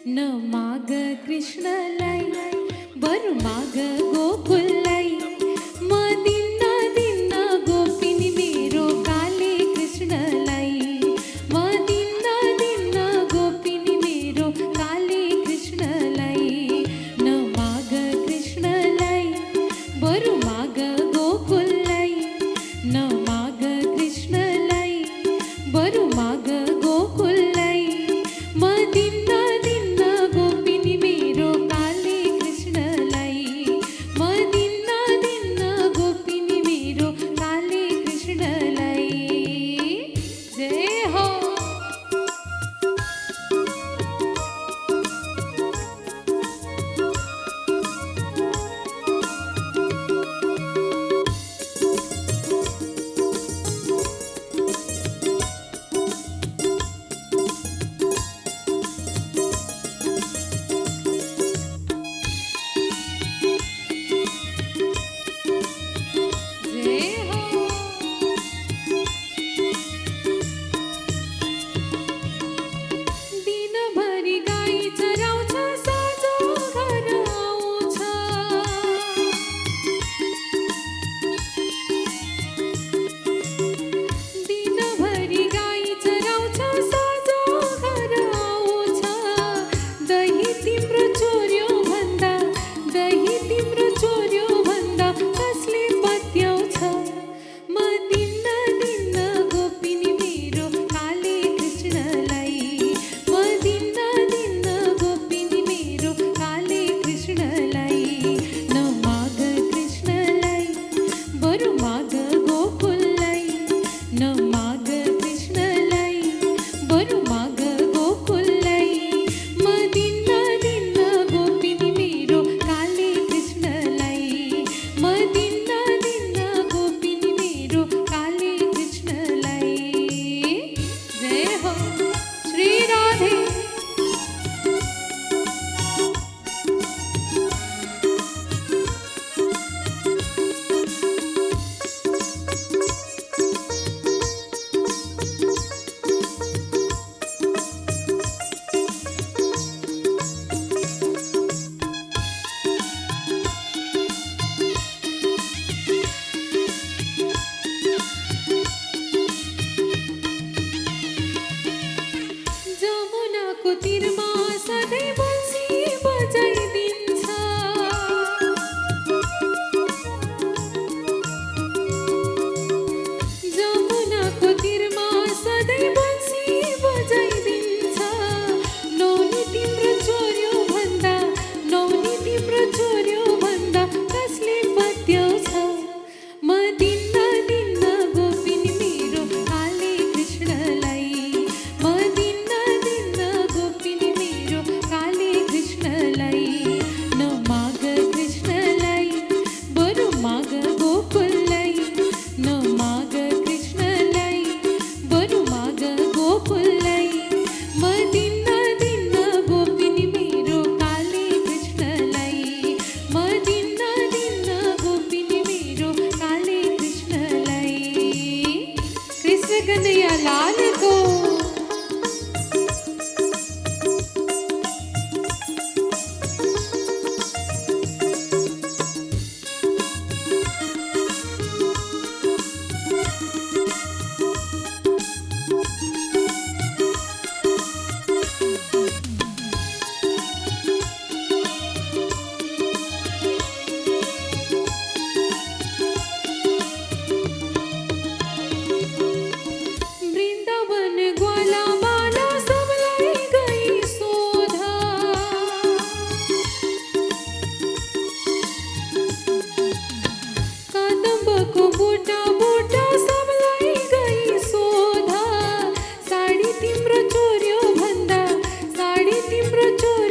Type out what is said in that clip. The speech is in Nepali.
न माग कृष्णलाई बरु माग गोकुललाई म दिन्न दिन्न गोपिनी मेरो काले कृष्णलाई म दिन्न दिन्न गोपिनी मेरो काले कृष्णलाई न माग कृष्णलाई बरु माग गोकुललाई न माग कृष्णलाई बरु माग गोकुललाई म दिन्न दिन्न गोपिनी मेरो काले कृष्णलाई म दिन्न दिन्न गोपिनी मेरो काले कृष्णलाई जय हो। दिनभरि गाई चराउँछ साँझो घर आउँछ दिनभरि गाई चराउँछ साँझो घर आउँछ दही तिम्रो चोर्यो भन्दा दही तिम्रो चोर्यो भन्दा कसले पत्याउँछ म दिन्न दिन्न गोपिनी मेरो काले कृष्णलाई म दिन्न दिन्न गोपिनी मेरो काले कृष्णलाई न माग कृष्णलाई बरु माग गोकुललाई न माग कृष्णलाई बरु माग गोकुललाई म दिन्न दिन्न गोपिनी मेरो काले कृष्णलाई म दिन्न दिन्न गोपिनी मेरो काले कृष्णलाई जय हो श्री राधे। जमुनाको तीरमा सधैँ बन्सी बजाइदिन्छ जमुनाको तीरमा सधैँ बन्सी बजाइदिन्छ नौनी तिम्रो चोर्यो भन्दा नौनी तिम्रो चोर्यो भन्दा कसले पत्याउँछ म दिन्न दिन्न गोपिनी मेरो काले कृष्णलाई म दिन्न दिन्न गोपिनी मेरो काले कृष्णलाई न माग कृष्णलाई बरु माग गोकुललाई न माग कृष्णलाई बरु माग गोकुललाई म दिन्न दिन्न गोपिनी मेरो काले कृष्णलाई म दिन्न दिन्न गोपिनी मेरो काले कृष्णलाई कृष्ण कन्हैया लाल को। वृंदावन ग्वाला बाला सबलाई गई सोधा कदम्बको बुटा बुटा सबलाई गई सोधा साडी तिम्रो चोर्यो भन्दा साडी तिम्रो चोर्यो